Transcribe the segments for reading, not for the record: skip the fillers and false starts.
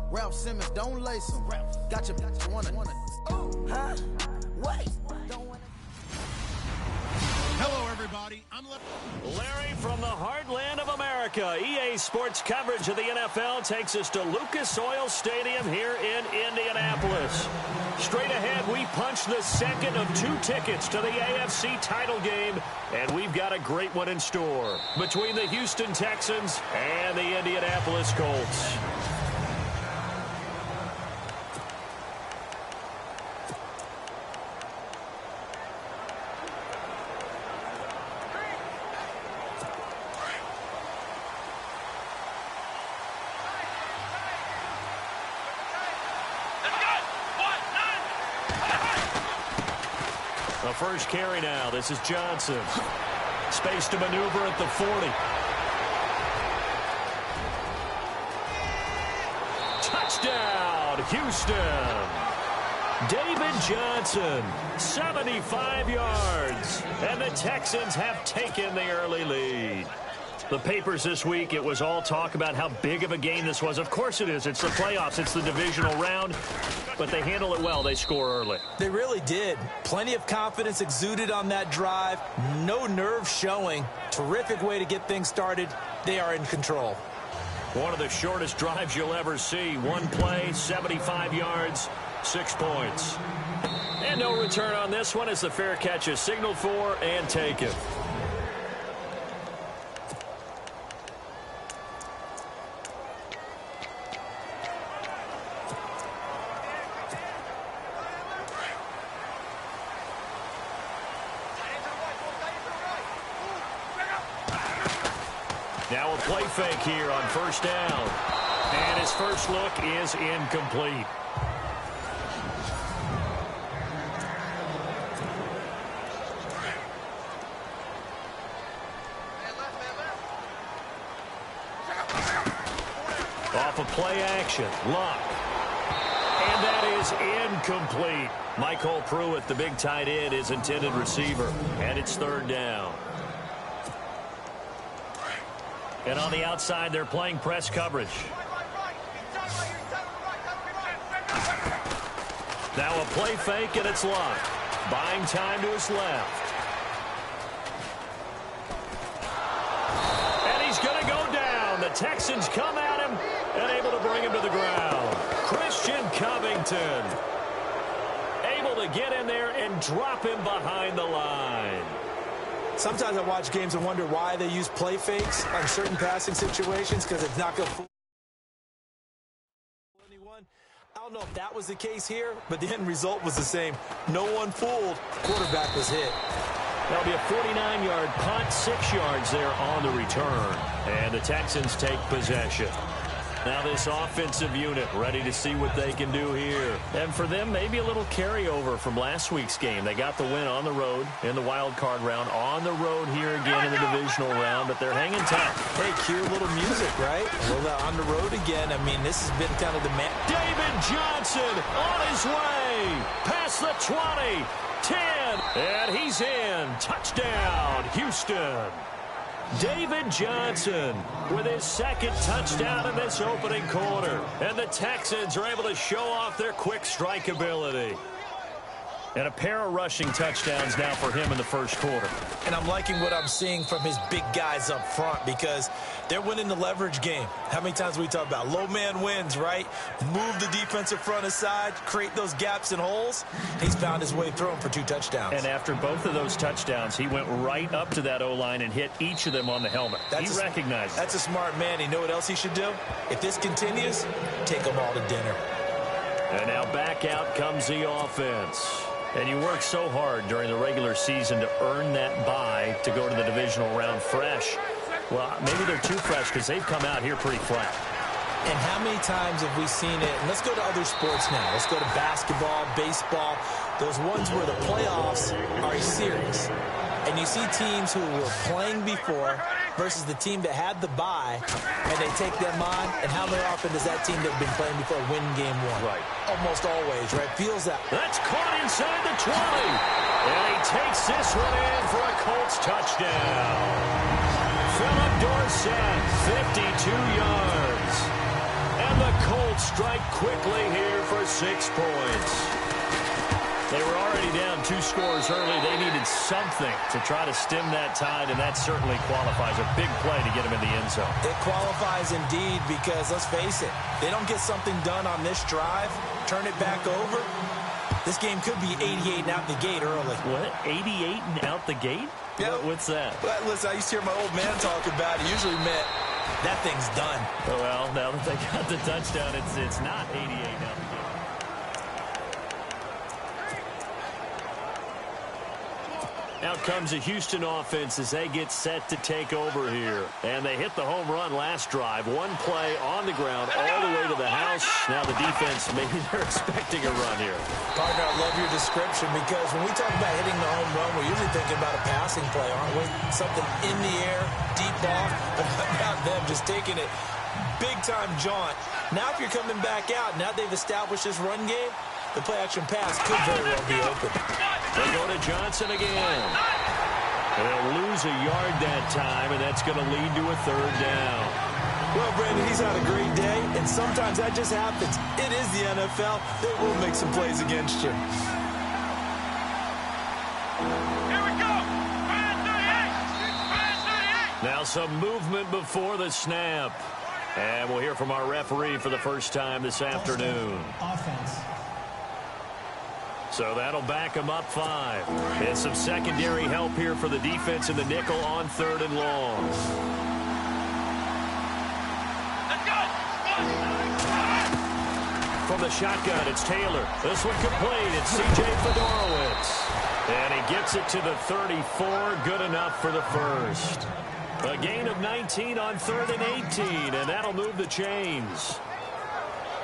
Ralph Simmons, don't lace him. Got your wanna. Huh? Wait. Hello, everybody. I'm Larry from the heartland of America. EA Sports coverage of the NFL takes us to Lucas Oil Stadium here in Indianapolis. Straight ahead, we punch the second of 2 tickets to the AFC title game, and we've got a great one in store between the Houston Texans and the Indianapolis Colts. The first carry now. This is Johnson. Space to maneuver at the 40. Touchdown, Houston. David Johnson, 75 yards. And the Texans have taken the early lead. The papers this week, it was all talk about how big of a game this was. Of course it is. It's the playoffs. It's the divisional round. But they handle it well. They score early. They really did. Plenty of confidence exuded on that drive. No nerve showing. Terrific way to get things started. They are in control. One of the shortest drives you'll ever see. One play, 75 yards, 6 points. And no return on this one as the fair catch is signaled for and taken. Now a play fake here on first down. And his first look is incomplete. Off of play action. Luck. And that is incomplete. Michael Pruitt, the big tight end, is intended receiver. And it's third down. And on the outside, they're playing press coverage. Now a play fake, and it's Luck. Buying time to his left. And he's going to go down. The Texans come at him and able to bring him to the ground. Christian Covington able to get in there and drop him behind the line. Sometimes I watch games and wonder why they use play fakes on certain passing situations, because it's not going to fool anyone. I don't know if that was the case here, but the end result was the same. No one fooled. Quarterback was hit. That'll be a 49-yard punt, 6 yards there on the return. And the Texans take possession. Now this offensive unit ready to see what they can do here. And for them, maybe a little carryover from last week's game. They got the win on the road in the wild card round, on the road here again in the divisional round, but they're hanging tough. Hey, cue a little music, right? Well, on the road again. I mean, this has been kind of the man. David Johnson on his way. Past the 20, 10, and he's in. Touchdown, Houston. David Johnson with his second touchdown in this opening quarter. And the Texans are able to show off their quick strike ability. And a pair of rushing touchdowns now for him in the first quarter. And I'm liking what I'm seeing from his big guys up front, because they're winning the leverage game. How many times we talk about low man wins, right? Move the defensive front aside, create those gaps and holes. He's found his way through them for 2 touchdowns. And after both of those touchdowns, he went right up to that O-line and hit each of them on the helmet. He recognized it. That's a smart man. You know what else he should do? If this continues, take them all to dinner. And now back out comes the offense. And you work so hard during the regular season to earn that bye to go to the divisional round fresh. Well, maybe they're too fresh because they've come out here pretty flat. And how many times have we seen it? And let's go to other sports now. Let's go to basketball, baseball, those ones where the playoffs are a series. And you see teams who were playing before versus the team that had the bye, and they take them on. And how very often does that team that have been playing before win game 1? Right. Almost always, right? Feels that. That's caught inside the 20. And he takes this one in for a Colts touchdown. Philip Dorsett, 52 yards. And And the Colts strike quickly here for 6 points. They were already down 2 scores early. They needed something to try to stem that tide, and that certainly qualifies. A big play to get them in the end zone. It qualifies indeed because, let's face it, they don't get something done on this drive, turn it back over, this game could be 88 and out the gate early. What? 88 and out the gate? Yeah. What's that? Well, listen, I used to hear my old man talk about it. Usually meant that thing's done. Oh, well, now that they got the touchdown, it's not 88 now. Out comes the Houston offense as they get set to take over here. And they hit the home run last drive. 1 play on the ground all the way to the house. Now the defense, maybe they're expecting a run here. Partner, I love your description because when we talk about hitting the home run, we're usually thinking about a passing play, aren't we? Something in the air, deep off, but not them just taking it big-time jaunt. Now if you're coming back out, now they've established this run game, the play-action pass could very well be open. They go to Johnson again. They'll lose a yard that time, and that's going to lead to a 3rd down. Well, Brandon, he's had a great day, and sometimes that just happens. It is the NFL. They will make some plays against you. Here we go. 38. Now some movement before the snap. And we'll hear from our referee for the first time this afternoon. Offense. So that'll back them up 5. And some secondary help here for the defense in the nickel on 3rd and long. Let's go. From the shotgun, it's Taylor. This one complete. It's C.J. Fedorowicz. And he gets it to the 34. Good enough for the first. A gain of 19 on 3rd and 18, and that'll move the chains.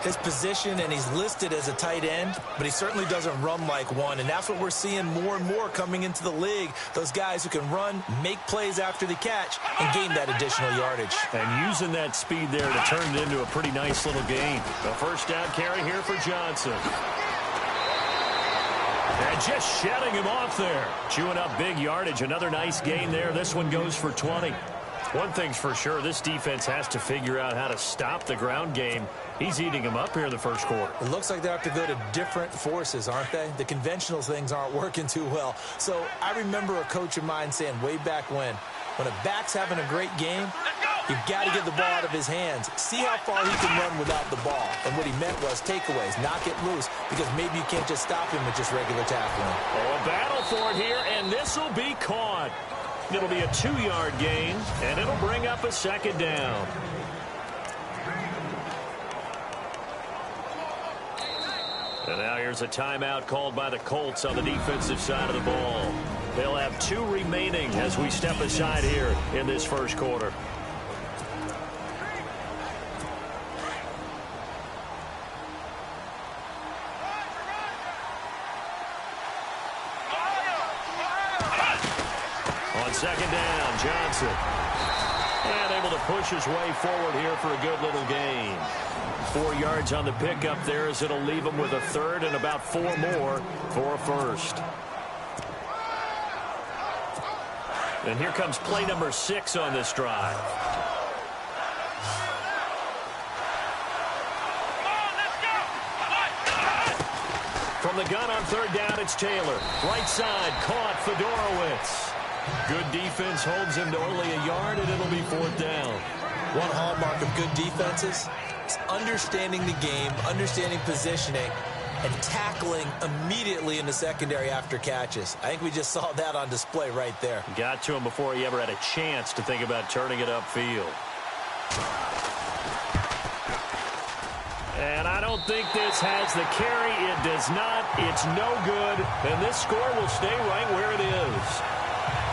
His position, and he's listed as a tight end, but he certainly doesn't run like one, and that's what we're seeing more and more coming into the league. Those guys who can run, make plays after the catch, and gain that additional yardage. And using that speed there to turn it into a pretty nice little gain. A first down carry here for Johnson. And just shedding him off there. Chewing up big yardage. Another nice gain there. This one goes for 20. One thing's for sure, this defense has to figure out how to stop the ground game. He's eating them up here in the first quarter. It looks like they have to go to different forces, aren't they? The conventional things aren't working too well. So I remember a coach of mine saying way back when a back's having a great game, you've got to get the ball out of his hands. See how far he can run without the ball. And what he meant was takeaways, knock it loose, because maybe you can't just stop him with just regular tackling. Oh, a battle for it here, and this will be caught. It'll be a 2-yard gain, and it'll bring up a 2nd down. And now here's a timeout called by the Colts on the defensive side of the ball. They'll have 2 remaining as we step aside here in this first quarter. On 2nd down, Johnson. And able to push his way forward here for a good little gain. 4 yards on the pickup there as it'll leave him with a 3rd and about 4 more for a first. And here comes play number 6 on this drive. From the gun on 3rd down, it's Taylor. Right side, caught Fedorowicz. Good defense holds him to only a yard, and it'll be 4th down. One hallmark of good defenses is understanding the game, understanding positioning, and tackling immediately in the secondary after catches. I think we just saw that on display right there. Got to him before he ever had a chance to think about turning it upfield. And I don't think this has the carry. It does not. It's no good. And this score will stay right where it is.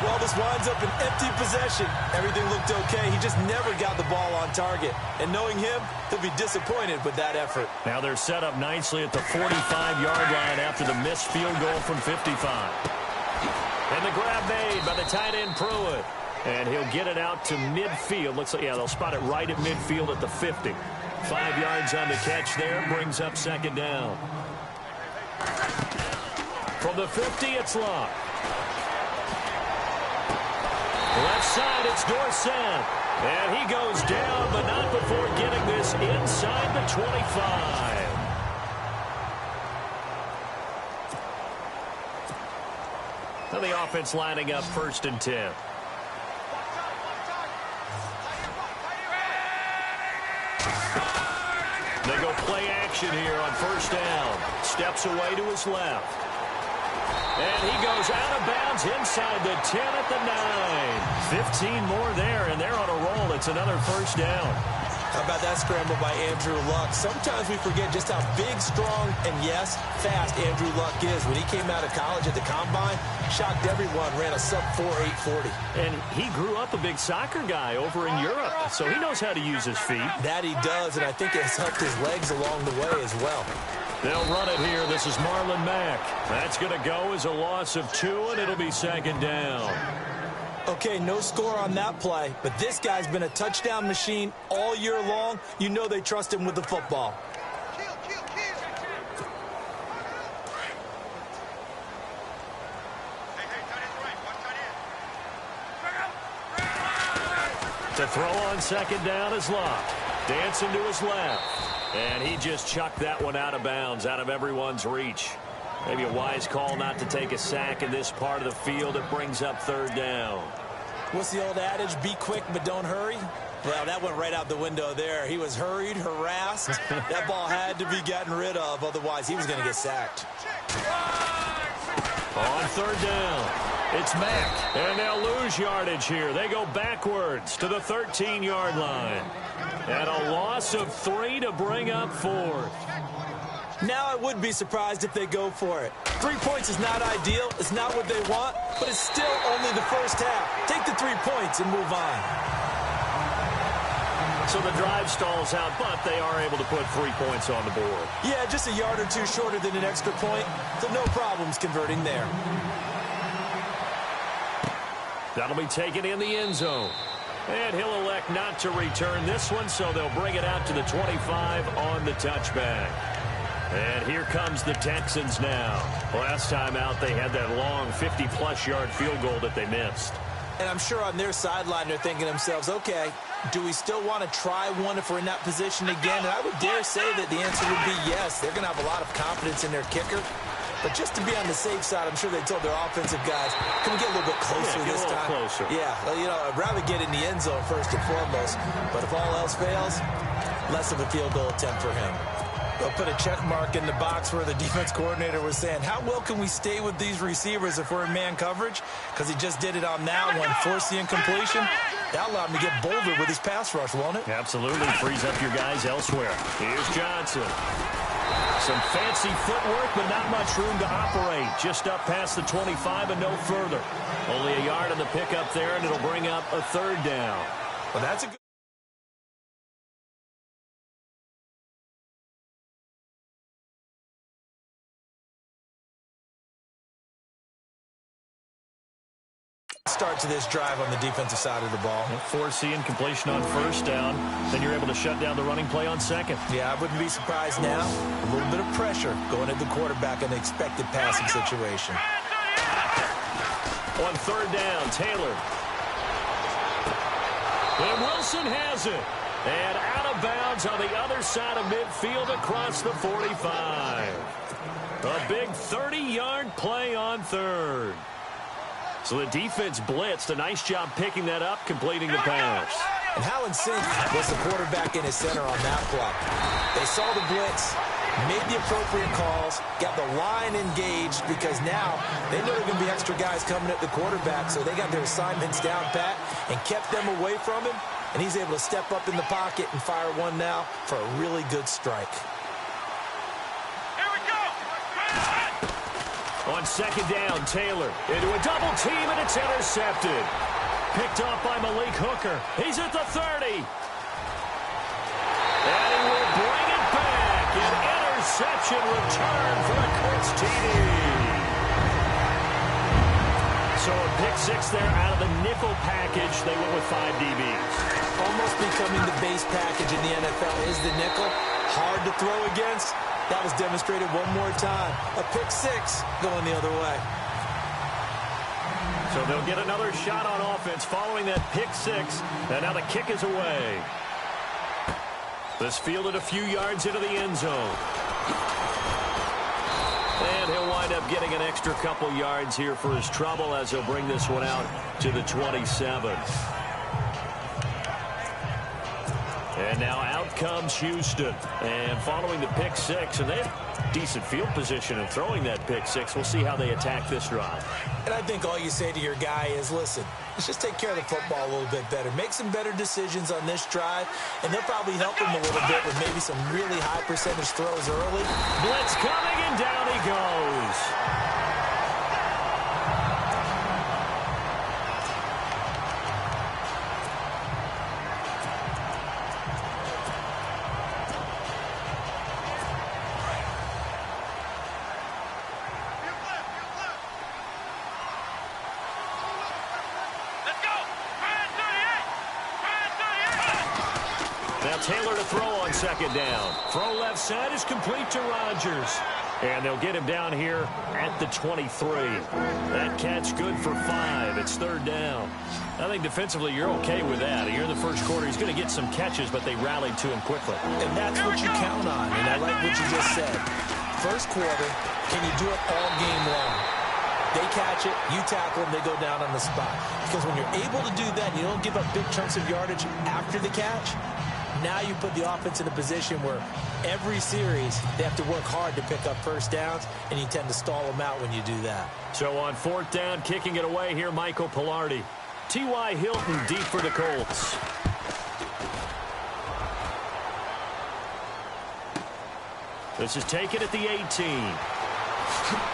Well, this winds up an empty possession. Everything looked okay. He just never got the ball on target. And knowing him, he'll be disappointed with that effort. Now they're set up nicely at the 45-yard line after the missed field goal from 55. And the grab made by the tight end Pruitt. And he'll get it out to midfield. Looks like, yeah, they'll spot it right at midfield at the 50. 5 yards on the catch there. Brings up 2nd down. From the 50, it's Luck. Left side, it's Dorsett. And he goes down, but not before getting this inside the 25. And the offense lining up 1st and 10. They go play action here on 1st down. Steps away to his left. And he goes out of bounds inside the 10 at the 9. 15 more there, and they're on a roll. It's another 1st down. How about that scramble by Andrew Luck? Sometimes we forget just how big, strong, and, yes, fast Andrew Luck is. When he came out of college at the Combine, shocked everyone, ran a sub-4 840. And he grew up a big soccer guy over in Europe, so he knows how to use his feet. That he does, and I think it's helped his legs along the way as well. They'll run it here. This is Marlon Mack. That's going to go as a loss of 2, and it'll be 2nd down. Okay, no score on that play, but this guy's been a touchdown machine all year long. You know they trust him with the football. To throw on 2nd down is Luck. Dancing to his left. And he just chucked that one out of bounds, out of everyone's reach. Maybe a wise call not to take a sack in this part of the field. It brings up 3rd down. What's the old adage? Be quick, but don't hurry. Well, that went right out the window there. He was hurried, harassed. That ball had to be gotten rid of. Otherwise, he was going to get sacked. On 3rd down, it's Mack. And they'll lose yardage here. They go backwards to the 13-yard line. And a loss of 3 to bring up 4th. Now I would be surprised if they go for it. 3 points is not ideal. It's not what they want, but it's still only the first half. Take the 3 points and move on. So the drive stalls out, but they are able to put 3 points on the board. Yeah, just a yard or 2 shorter than an extra point, so no problems converting there. That'll be taken in the end zone. And he'll elect not to return this one, so they'll bring it out to the 25 on the touchback. And here comes the Texans now. Last time out, they had that long 50-plus yard field goal that they missed. And I'm sure on their sideline they're thinking to themselves, okay, do we still want to try one if we're in that position again? And I would dare say that the answer would be yes. They're going to have a lot of confidence in their kicker. But just to be on the safe side, I'm sure they told their offensive guys, can we get a little bit closer this time? Closer. Yeah, well, you know, I'd rather get in the end zone first and foremost. But if all else fails, less of a field goal attempt for him. They'll put a check mark in the box where the defense coordinator was saying, how well can we stay with these receivers if we're in man coverage? Because he just did it on that one, forced the incompletion. That allowed him to get bolder with his pass rush, won't it? Absolutely. Frees up your guys elsewhere. Here's Johnson. Some fancy footwork, but not much room to operate. Just up past the 25 and no further. Only a yard on the pickup there, and it'll bring up a 3rd down. Well, that's a good start to this drive on the defensive side of the ball. Forcing completion on 1st down. Then you're able to shut down the running play on 2nd. Yeah, I wouldn't be surprised now. A little bit of pressure going at the quarterback in the expected passing situation. On 3rd down, Taylor. And Wilson has it. And out of bounds on the other side of midfield across the 45. A big 30-yard play on 3rd. So the defense blitzed. A nice job picking that up, completing the pass. And how in sync was the quarterback in his center on that play? They saw the blitz, made the appropriate calls, got the line engaged because now they know there are going to be extra guys coming at the quarterback, so they got their assignments down pat and kept them away from him, and he's able to step up in the pocket and fire one now for a really good strike. On 2nd down, Taylor into a double team, and it's intercepted. Picked off by Malik Hooker. He's at the 30. And he will bring it back. An interception return for the Colts TD. So a pick 6 there out of the nickel package. They went with 5 DBs. Almost becoming the base package in the NFL is the nickel. Hard to throw against. That was demonstrated one more time. A pick 6 going the other way. So they'll get another shot on offense following that pick six. And now the kick is away. This fielded a few yards into the end zone. And he'll wind up getting an extra couple yards here for his trouble as he'll bring this one out to the 27. And now out comes Houston. And following the pick six, and they have decent field position in throwing that pick six. We'll see how they attack this drive. And I think all you say to your guy is, listen, let's just take care of the football a little bit better. Make some better decisions on this drive, and they'll probably help him a little bit with maybe some really high percentage throws early. Blitz coming, and down he goes. Taylor to throw on second down. Throw left side is complete to Rodgers. And they'll get him down here at the 23. That catch good for 5. It's third down. I think defensively you're okay with that. Here in the first quarter, he's going to get some catches, but they rallied to him quickly. And that's what you count on, and I like what you just said. First quarter, can you do it all game long? They catch it, you tackle them, they go down on the spot. Because when you're able to do that, you don't give up big chunks of yardage after the catch. Now you put the offense in a position where every series they have to work hard to pick up first downs, and you tend to stall them out when you do that. So on fourth down, kicking it away here, Michael Pilardi. T.Y. Hilton deep for the Colts. This is taken at the 18.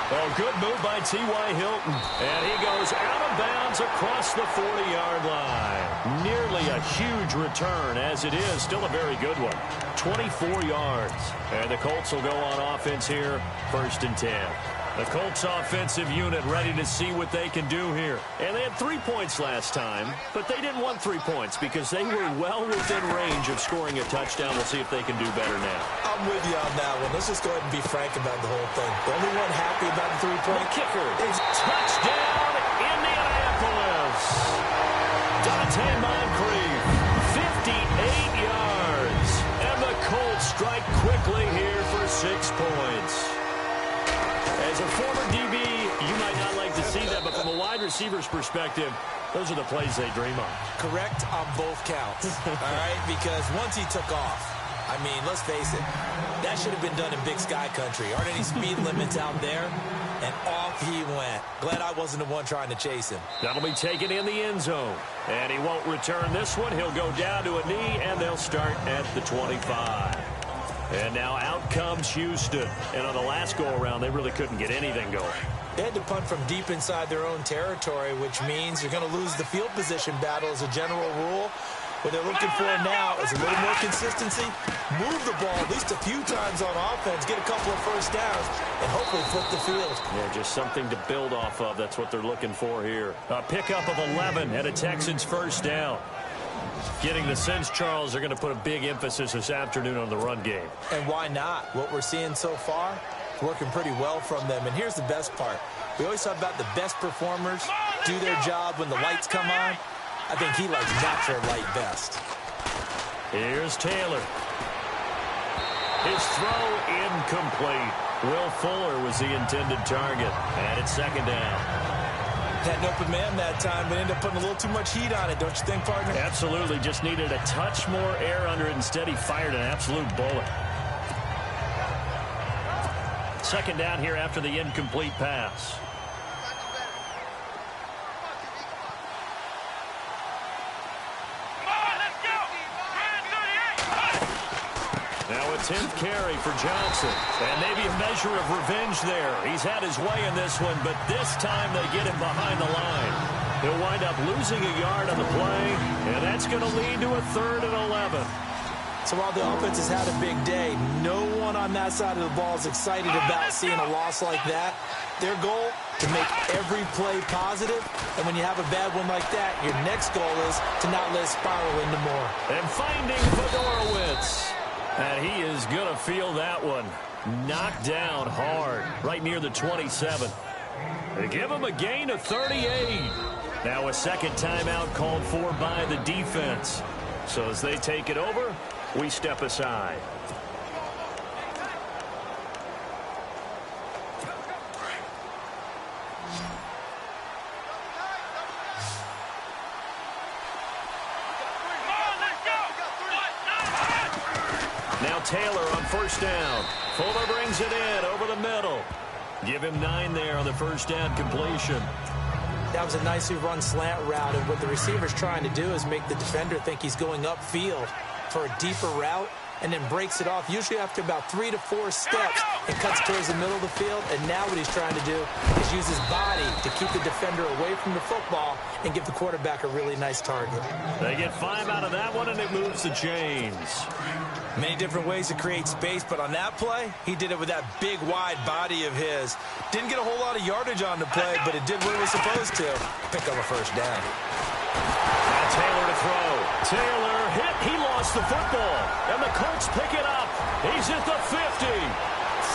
Oh, good move by T.Y. Hilton. And he goes out of bounds across the 40-yard line. Nearly a huge return, as it is. Still a very good one. 24 yards. And the Colts will go on offense here, 1st and 10. The Colts offensive unit ready to see what they can do here. And they had 3 points last time, but they didn't want 3 points because they were well within range of scoring a touchdown. We'll see if they can do better now. I'm with you on that one. Let's just go ahead and be frank about the whole thing. The only one happy about the 3-point kicker is touchdown, Indianapolis. Dante Moncrief, 58 yards. And the Colts strike quickly here for 6 points. As a former DB, you might not like to see that, but from a wide receiver's perspective, those are the plays they dream of. Correct on both counts, all right? Because once he took off, I mean, let's face it, that should have been done in Big Sky Country. Aren't any speed limits out there? And off he went. Glad I wasn't the one trying to chase him. That'll be taken in the end zone. And he won't return this one. He'll go down to a knee, and they'll start at the 25. And now out comes Houston. And on the last go-around, they really couldn't get anything going. They had to punt from deep inside their own territory, which means you're going to lose the field position battle as a general rule. What they're looking for now is a little more consistency, move the ball at least a few times on offense, get a couple of first downs, and hopefully flip the field. Yeah, just something to build off of. That's what they're looking for here. A pickup of 11 and a Texans first down. Getting the sense, Charles, they're going to put a big emphasis this afternoon on the run game. And why not? What we're seeing so far is working pretty well from them. And here's the best part. We always talk about the best performers do their job when the lights come on. I think he likes natural light best. Here's Taylor. His throw incomplete. Will Fuller was the intended target. And it's second down. Had an open man that time, but ended up putting a little too much heat on it, don't you think, partner? Absolutely. Just needed a touch more air under it. Instead, he fired an absolute bullet. Second down here after the incomplete pass. Now a 10th carry for Johnson. And maybe a measure of revenge there. He's had his way in this one, but this time they get him behind the line. He'll wind up losing a yard on the play, and that's going to lead to a 3rd and 11. So while the offense has had a big day, no one on that side of the ball is excited about seeing a loss like that. Their goal, to make every play positive, and when you have a bad one like that, your next goal is to not let it spiral into more. And finding Fedorowicz. And he is going to feel that one. Knocked down hard, right near the 27. They give him a gain of 38. Now a second timeout called for by the defense. So as they take it over, we step aside. Now Taylor on first down. Fuller brings it in over the middle. Give him 9 there on the first down completion. That was a nicely run slant route, and what the receiver's trying to do is make the defender think he's going upfield for a deeper route, and then breaks it off, usually after about 3 to 4 steps, and cuts towards the middle of the field. And now what he's trying to do is use his body to keep the defender away from the football and give the quarterback a really nice target. They get 5 out of that one, and it moves the chains. Many different ways to create space, but on that play, he did it with that big, wide body of his. Didn't get a whole lot of yardage on the play, but it did what it was supposed to. Pick up a first down. Now Taylor to throw. Taylor hit. He lost the football. And the Colts pick it up. He's at the 50,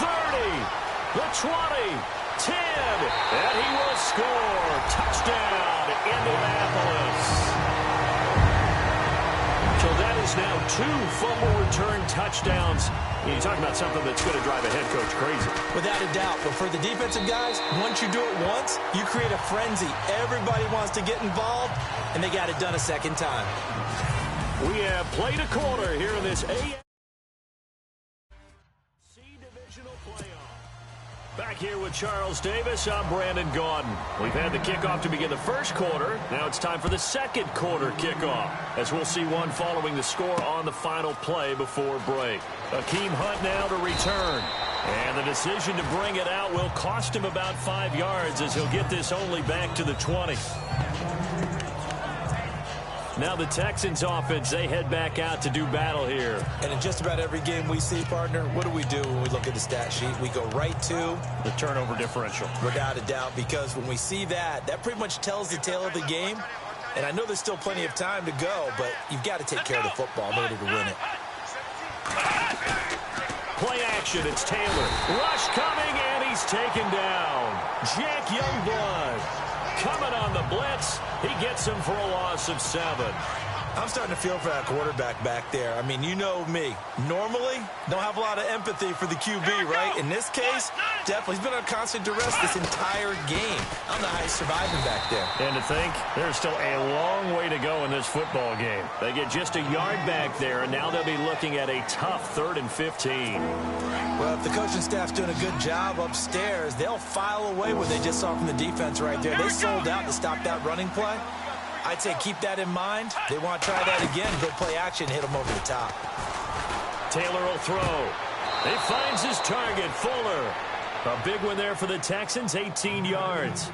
30, the 20, 10. And he will score. Touchdown, Indianapolis. So that is now 2 fumble return touchdowns. You talk about something that's going to drive a head coach crazy. Without a doubt. But for the defensive guys, once you do it once, you create a frenzy. Everybody wants to get involved, and they got it done a second time. We have played a quarter here in this AFC Divisional Playoff. Back here with Charles Davis, I'm Brandon Gaudin. We've had the kickoff to begin the first quarter. Now it's time for the second quarter kickoff, as we'll see one following the score on the final play before break. Akeem Hunt now to return. And the decision to bring it out will cost him about 5 yards, as he'll get this only back to the 20. Now the Texans offense, they head back out to do battle here. And in just about every game we see, partner, what do we do when we look at the stat sheet? We go right to the turnover differential. Without a doubt, because when we see that, that pretty much tells the tale of the game. And I know there's still plenty of time to go, but you've got to take care of the football in order to win it. Play action, it's Taylor. Rush coming, and he's taken down. Jack Youngblood coming on the blitz. He gets him for a loss of 7. I'm starting to feel for that quarterback back there. I mean, you know me. Normally, don't have a lot of empathy for the QB, right? In this case, definitely. He's been on constant duress this entire game. I don't know how he's surviving back there. And to think, there's still a long way to go in this football game. They get just a yard back there, and now they'll be looking at a tough 3rd and 15. Well, if the coaching staff's doing a good job upstairs, they'll file away what they just saw from the defense right there. They sold out to stop that running play. I'd say keep that in mind. They want to try that again. Go play action, hit them over the top. Taylor will throw. He finds his target, Fuller. A big one there for the Texans, 18 yards.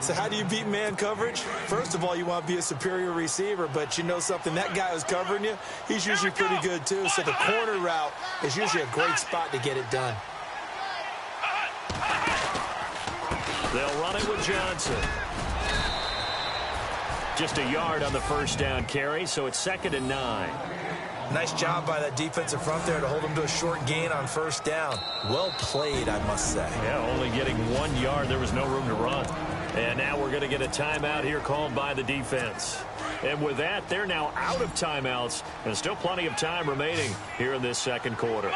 So how do you beat man coverage? First of all, you want to be a superior receiver, but you know something, that guy who's covering you, he's usually pretty good too. So the corner route is usually a great spot to get it done. They'll run it with Johnson. Just a yard on the first down carry, so it's 2nd and 9. Nice job by that defensive front there to hold him to a short gain on first down. Well played, I must say. Yeah, only getting 1 yard. There was no room to run. And now we're going to get a timeout here called by the defense. And with that, they're now out of timeouts, and still plenty of time remaining here in this second quarter.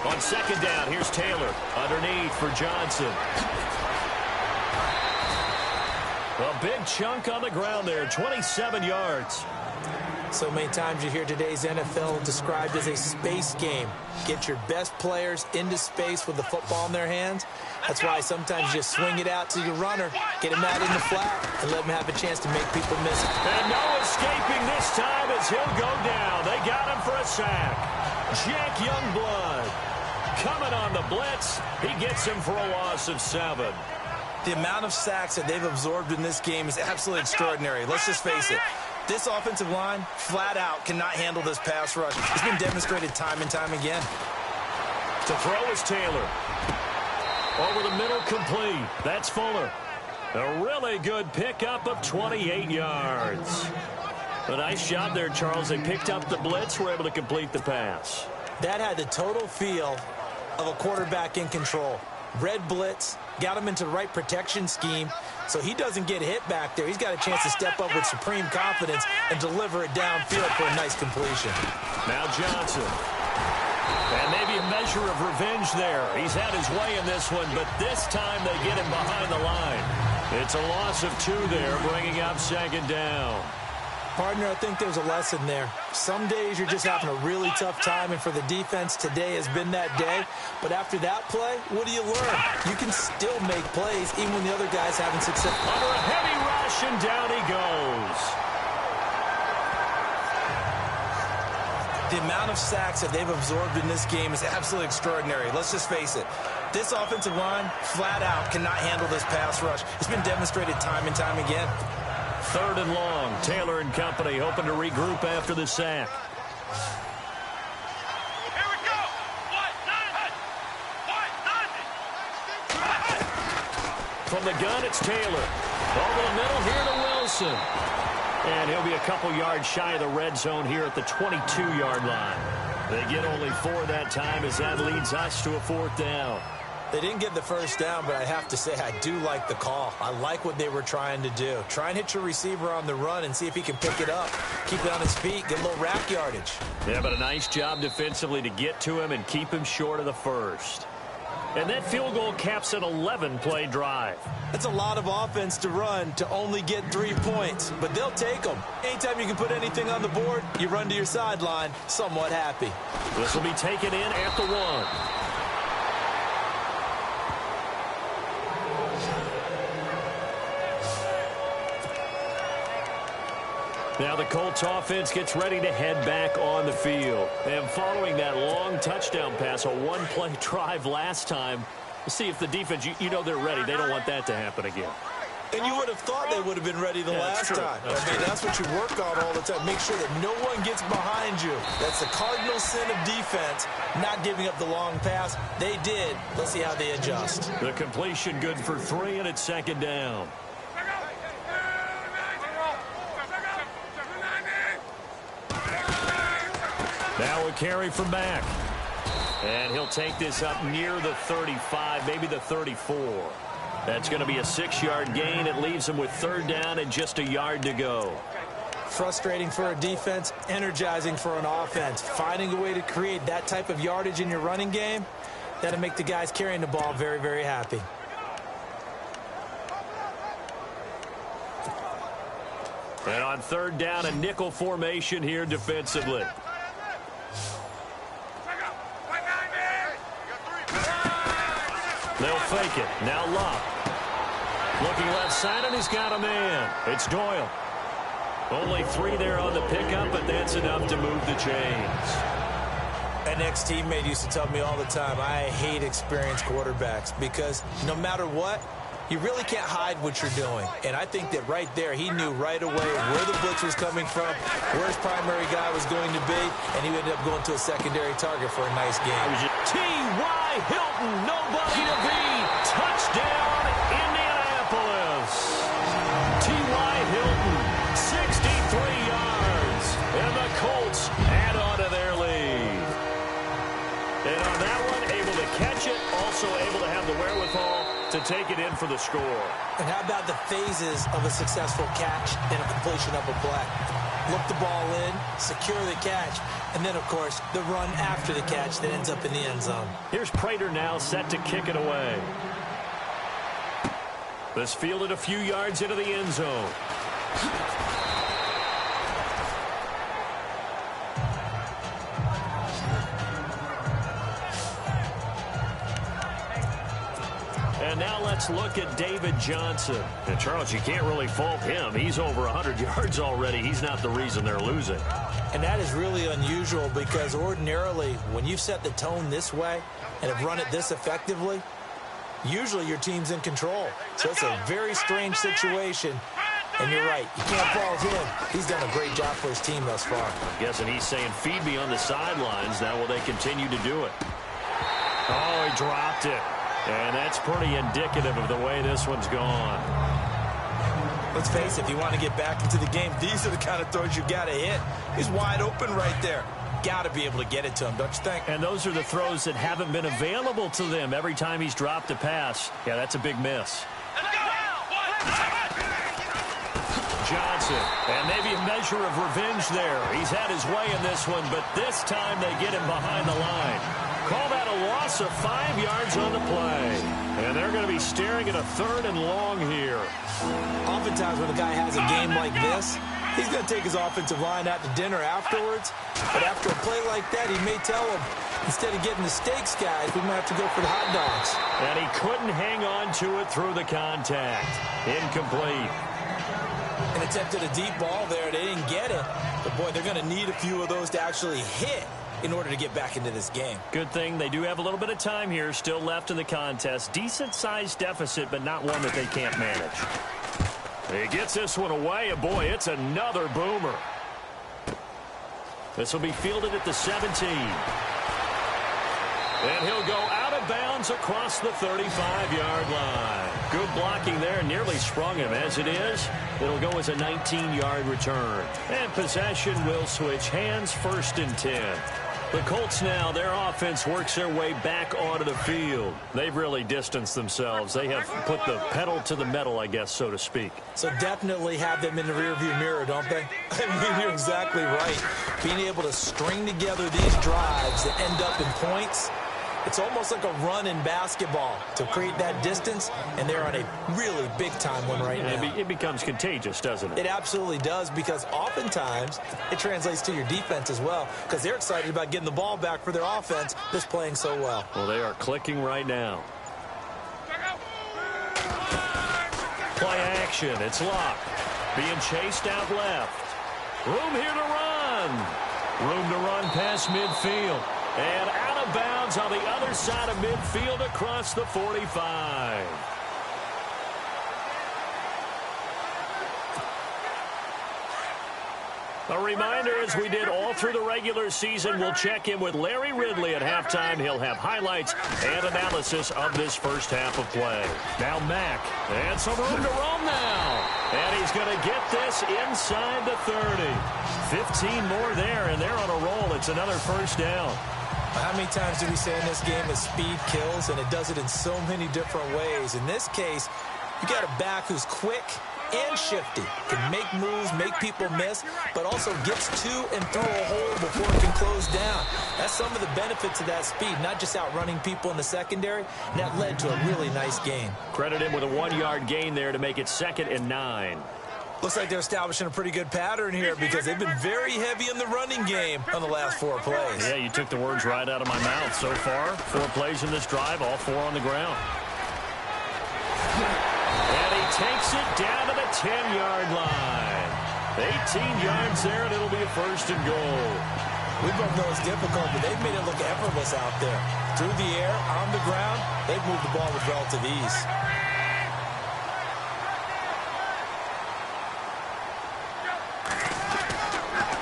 On second down, here's Taylor underneath for Johnson. A big chunk on the ground there, 27 yards. So many times you hear today's NFL described as a space game. Get your best players into space with the football in their hands. That's why sometimes you just swing it out to your runner, get him out in the flat, and let him have a chance to make people miss it. And no escaping this time as he'll go down. They got him for a sack. Jack Youngblood coming on the blitz. He gets him for a loss of 7. The amount of sacks that they've absorbed in this game is absolutely extraordinary. Let's just face it. This offensive line, flat out, cannot handle this pass rush. It's been demonstrated time and time again. To throw is Taylor. Over the middle, complete. That's Fuller. A really good pickup of 28 yards. A nice job there, Charles. They picked up the blitz, were able to complete the pass. That had the total feel of a quarterback in control. Red blitz, got him into the right protection scheme, so he doesn't get hit back there. He's got a chance to step up with supreme confidence and deliver it downfield for a nice completion. Now Johnson. And maybe a measure of revenge there. He's had his way in this one, but this time they get him behind the line. It's a loss of 2 there, bringing up 2nd down. Partner, I think there's a lesson there. Some days you're just having a really tough time, and for the defense, today has been that day. But after that play, what do you learn? You can still make plays even when the other guy's having success. Under a heavy rush, and down he goes. The amount of sacks that they've absorbed in this game is absolutely extraordinary. Let's just face it. This offensive line, flat out, cannot handle this pass rush. It's been demonstrated time and time again. 3rd and long. Taylor and company hoping to regroup after the sack. Here we go. From the gun, it's Taylor. Over the middle here to Wilson. And he'll be a couple yards shy of the red zone here at the 22-yard line. They get only 4 that time as that leads us to a 4th down. They didn't get the first down, but I have to say I do like the call. I like what they were trying to do. Try and hit your receiver on the run and see if he can pick it up. Keep it on his feet, get a little rack yardage. Yeah, but a nice job defensively to get to him and keep him short of the first. And that field goal caps an 11-play drive. That's a lot of offense to run to only get 3 points, but they'll take them. Anytime you can put anything on the board, you run to your sideline somewhat happy. This will be taken in at the 1. Now the Colts offense gets ready to head back on the field. And following that long touchdown pass, a 1-play drive last time, we'll see if the defense, you know they're ready. They don't want that to happen again. And you would have thought they would have been ready the last time. That's what you work on all the time. Make sure that no one gets behind you. That's the cardinal sin of defense, not giving up the long pass. They did. Let's see how they adjust. The completion good for 3, and it's 2nd down. Now a carry from Mack. And he'll take this up near the 35, maybe the 34. That's going to be a 6-yard gain. It leaves him with 3rd down and just a yard to go. Frustrating for a defense, energizing for an offense. Finding a way to create that type of yardage in your running game, that'll make the guys carrying the ball very, very happy. And on 3rd down, a nickel formation here defensively. They'll fake it. Now Love. Looking left side, and he's got a man. It's Doyle. Only 3 there on the pickup, but that's enough to move the chains. An ex-teammate used to tell me all the time, I hate experienced quarterbacks because no matter what, you really can't hide what you're doing. And I think that right there, he knew right away where the blitz was coming from, where his primary guy was going to be, and he ended up going to a secondary target for a nice game. T.Y. Hilton, nobody to beat. Touchdown, Indianapolis. T.Y. Hilton, 63 yards, and the Colts add on to their lead. And on that one, able to catch it, also able to have the wherewithal to take it in for the score. And how about the phases of a successful catch and a completion of a play? Look the ball in, secure the catch, and then, of course, the run after the catch that ends up in the end zone. Here's Prater now set to kick it away. This fielded a few yards into the end zone. And now let's look at David Johnson. And Charles, you can't really fault him. He's over 100 yards already. He's not the reason they're losing. And that is really unusual because ordinarily when you've set the tone this way and have run it this effectively, usually your team's in control. So it's a very strange situation. And you're right, you can't fault him. He's done a great job for his team thus far. I'm guessing he's saying, feed me on the sidelines. Now will they continue to do it? Oh, he dropped it. And that's pretty indicative of the way this one's gone. Let's face it, if you want to get back into the game, these are the kind of throws you got to hit. He's wide open right there. got to be able to get it to him, don't you think? And those are the throws that haven't been available to them every time he's dropped a pass. Yeah, that's a big miss. Johnson, and maybe a measure of revenge there. He's had his way in this one, but this time they get him behind the line. Call that a loss of 5 yards on the play. And they're going to be staring at a 3rd and long here. Oftentimes when a guy has a game like this, he's going to take his offensive line out to dinner afterwards. But after a play like that, he may tell him, instead of getting the steaks, guys, we might have to go for the hot dogs. And he couldn't hang on to it through the contact. Incomplete. And attempted a deep ball there. They didn't get it. But, boy, they're going to need a few of those to actually hit in order to get back into this game. Good thing they do have a little bit of time here still left in the contest. Decent-sized deficit, but not one that they can't manage. He gets this one away, and boy, it's another boomer. This will be fielded at the 17. And he'll go out of bounds across the 35-yard line. Good blocking there, nearly sprung him. As it is, it'll go as a 19-yard return. And possession will switch hands, 1st and 10. The Colts now, their offense works their way back onto the field. They've really distanced themselves. They have put the pedal to the metal, I guess, so to speak. So definitely have them in the rearview mirror, don't they? I mean, you're exactly right. Being able to string together these drives that end up in points, it's almost like a run in basketball to create that distance, and they're on a really big-time one right now. It becomes contagious, doesn't it? It absolutely does, because oftentimes it translates to your defense as well, because they're excited about getting the ball back for their offense that's playing so well. Well, they are clicking right now. Play action. It's Luck. Being chased out left. Room here to run. Room to run past midfield. And out of bounds on the other side of midfield across the 45. A reminder, as we did all through the regular season, we'll check in with Larry Ridley at halftime. He'll have highlights and analysis of this first half of play. Now Mack, and some room to roam now. And he's going to get this inside the 30. 15 more there, and they're on a roll. It's another first down. How many times do we say in this game that speed kills, and it does it in so many different ways? In this case, you got a back who's quick and shifty, can make moves, make people miss, but also gets to and through a hole before it can close down. That's some of the benefits of that speed, not just outrunning people in the secondary, and that led to a really nice gain. Credit him with a 1-yard gain there to make it 2nd and 9. Looks like they're establishing a pretty good pattern here, because they've been very heavy in the running game on the last 4 plays. Yeah, you took the words right out of my mouth. So far, 4 plays in this drive, all 4 on the ground. And he takes it down to the 10-yard line. 18 yards there, and it'll be a 1st and goal. We both know it's difficult, but they've made it look effortless out there. Through the air, on the ground, they've moved the ball with relative ease.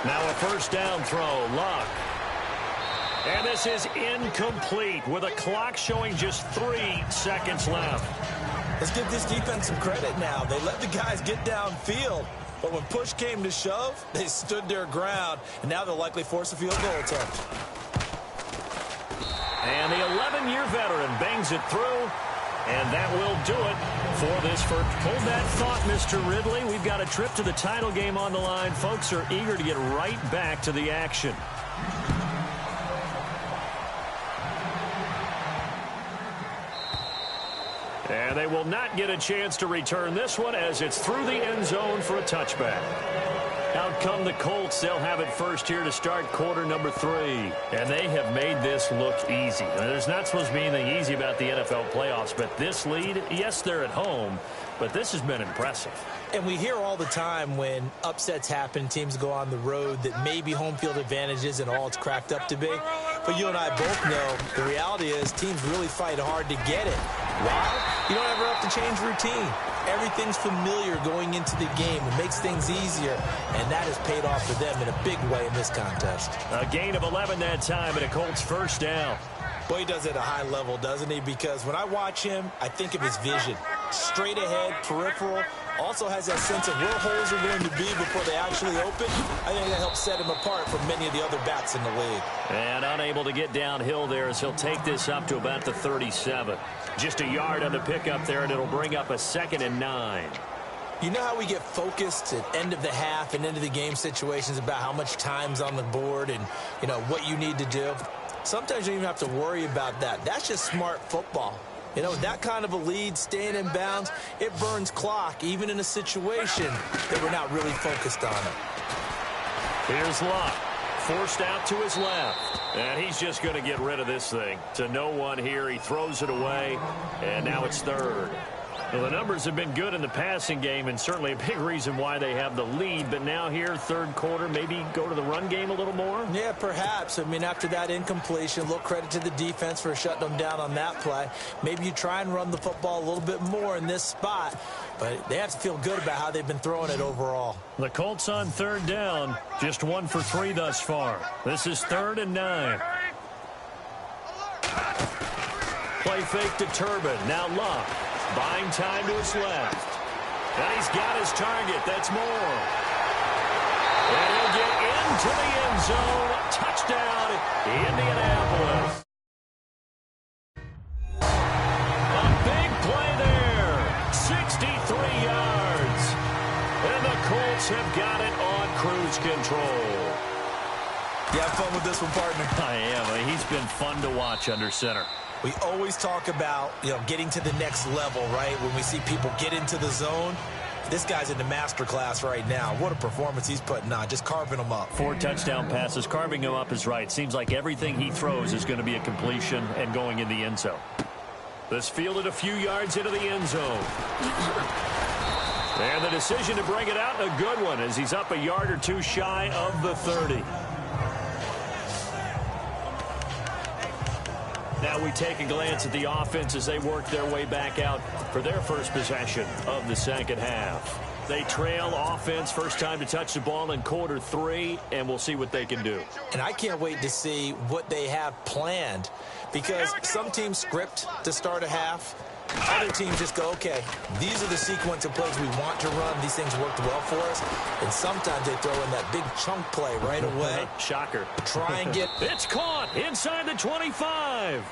Now a first down throw, Luck. And this is incomplete with a clock showing just 3 seconds left. Let's give this defense some credit now. They let the guys get downfield, but when push came to shove, they stood their ground, and now they'll likely force a field goal attempt. And the 11-year veteran bangs it through. And that will do it for this first. Hold that thought, Mr. Ridley. We've got a trip to the title game on the line. Folks are eager to get right back to the action. And they will not get a chance to return this one as it's through the end zone for a touchback. Out come the Colts. They'll have it first here to start quarter number 3. And they have made this look easy. Now, there's not supposed to be anything easy about the NFL playoffs, but this lead, yes, they're at home, but this has been impressive. And we hear all the time when upsets happen, teams go on the road, that maybe home field advantage isn't all it's cracked up to be. But you and I both know the reality is teams really fight hard to get it. Why? You don't ever have to change routine. Everything's familiar going into the game. It makes things easier, and that has paid off for them in a big way in this contest. A gain of 11 that time, and a Colts first down. Boy, he does it at a high level, doesn't he? Because when I watch him, I think of his vision. straight ahead, peripheral, also has that sense of where holes are going to be before they actually open. I think that helps set him apart from many of the other backs in the league. And unable to get downhill there as he'll take this up to about the 37. Just a yard on the pickup there, and it'll bring up a 2nd and 9. You know how we get focused at end of the half and into the game situations about how much time's on the board and, you know, what you need to do? Sometimes you don't even have to worry about that. That's just smart football. You know, that kind of a lead, staying in bounds, it burns clock, even in a situation that we're not really focused on it. Here's Luck, forced out to his left. And he's just going to get rid of this thing. To no one here, he throws it away, and now it's 3rd. Well, the numbers have been good in the passing game, and certainly a big reason why they have the lead. But now here, 3rd quarter, maybe go to the run game a little more? Yeah, perhaps. I mean, after that incompletion, a little credit to the defense for shutting them down on that play. Maybe you try and run the football a little bit more in this spot. But they have to feel good about how they've been throwing it overall. The Colts on 3rd down, just 1 for 3 thus far. This is 3rd and 9. Play fake to Turbin. Now Luck. Buying time to his left. And he's got his target. That's Moore. And he'll get into the end zone. Touchdown, Indianapolis. A big play there. 63 yards. And the Colts have got it on cruise control. You have fun with this one, partner? I am. He's been fun to watch under center. We always talk about, you know, getting to the next level, right? When we see people get into the zone, this guy's in the master class right now. What a performance he's putting on, just carving them up. 4 touchdown passes. Carving him up is right. Seems like everything he throws is going to be a completion and going in the end zone. This fielded a few yards into the end zone. And the decision to bring it out, a good one, as he's up a yard or 2 shy of the 30. Now we take a glance at the offense as they work their way back out for their first possession of the second half. They trail offense, first time to touch the ball in quarter 3, and we'll see what they can do. And I can't wait to see what they have planned, because some teams script to start a half. Other teams just go, okay, these are the sequence of plays we want to run. These things worked well for us. And sometimes they throw in that big chunk play right away. Shocker. Try and get... It's caught inside the 25.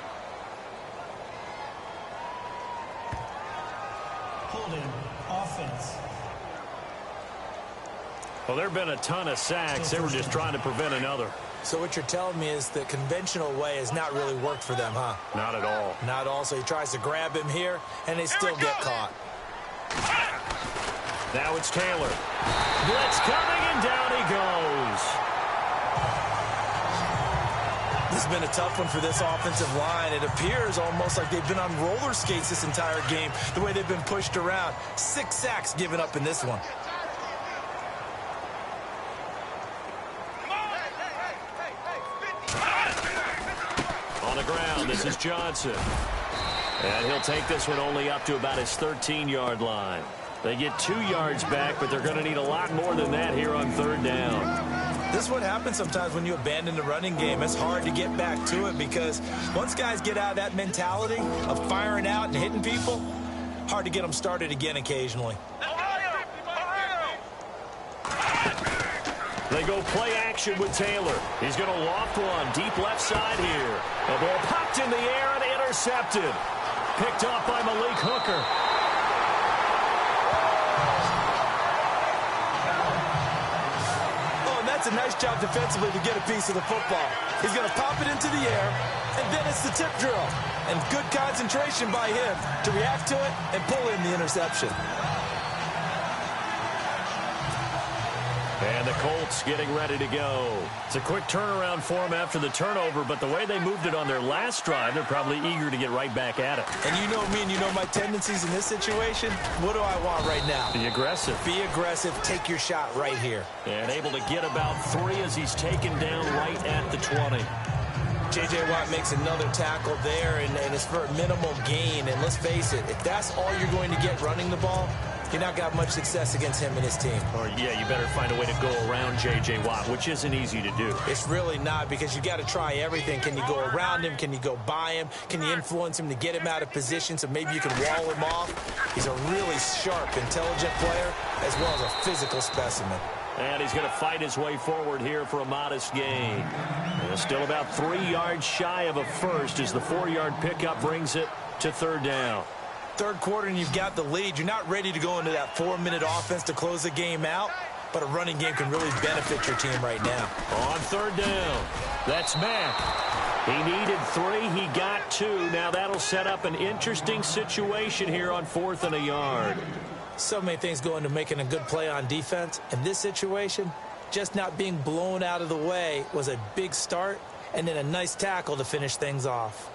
Holding offense. Well, there have been a ton of sacks. They were just trying to prevent another. So what you're telling me is the conventional way has not really worked for them, huh? Not at all. Not at all. So he tries to grab him here, and they still get caught. Now it's Taylor. Blitz coming, and down he goes. This has been a tough one for this offensive line. It appears almost like they've been on roller skates this entire game, the way they've been pushed around. 6 sacks given up in this one. Ground. This is Johnson. And he'll take this one only up to about his 13-yard line. They get 2 yards back, but they're going to need a lot more than that here on 3rd down. This is what happens sometimes when you abandon the running game. It's hard to get back to it because once guys get out of that mentality of firing out and hitting people, hard to get them started again occasionally. They go play action with Taylor. He's going to loft one deep left side here. The ball popped in the air and intercepted. Picked up by Malik Hooker. Oh, and that's a nice job defensively to get a piece of the football. He's going to pop it into the air, and then it's the tip drill. And good concentration by him to react to it and pull in the interception. And the Colts getting ready to go. It's a quick turnaround for them after the turnover, but the way they moved it on their last drive, they're probably eager to get right back at it. And you know me and you know my tendencies in this situation. What do I want right now? Be aggressive. Be aggressive. Take your shot right here. And able to get about 3 as he's taken down right at the 20. J.J. Watt makes another tackle there, and it's for a minimal gain. And let's face it, if that's all you're going to get running the ball, you're not got much success against him and his team. Or, yeah, you better find a way to go around J.J. Watt, which isn't easy to do. It's really not, because you got to try everything. Can you go around him? Can you go by him? Can you influence him to get him out of position so maybe you can wall him off? He's a really sharp, intelligent player as well as a physical specimen. And he's going to fight his way forward here for a modest gain. Still about 3 yards shy of a first as the 4-yard pickup brings it to third down. Third quarter and you've got the lead. You're not ready to go into that 4-minute offense to close the game out, but a running game can really benefit your team right now. On third down, that's Mack. He needed 3. He got 2. Now that'll set up an interesting situation here on 4th and a yard. So many things go into making a good play on defense. In this situation, just not being blown out of the way was a big start, and then a nice tackle to finish things off.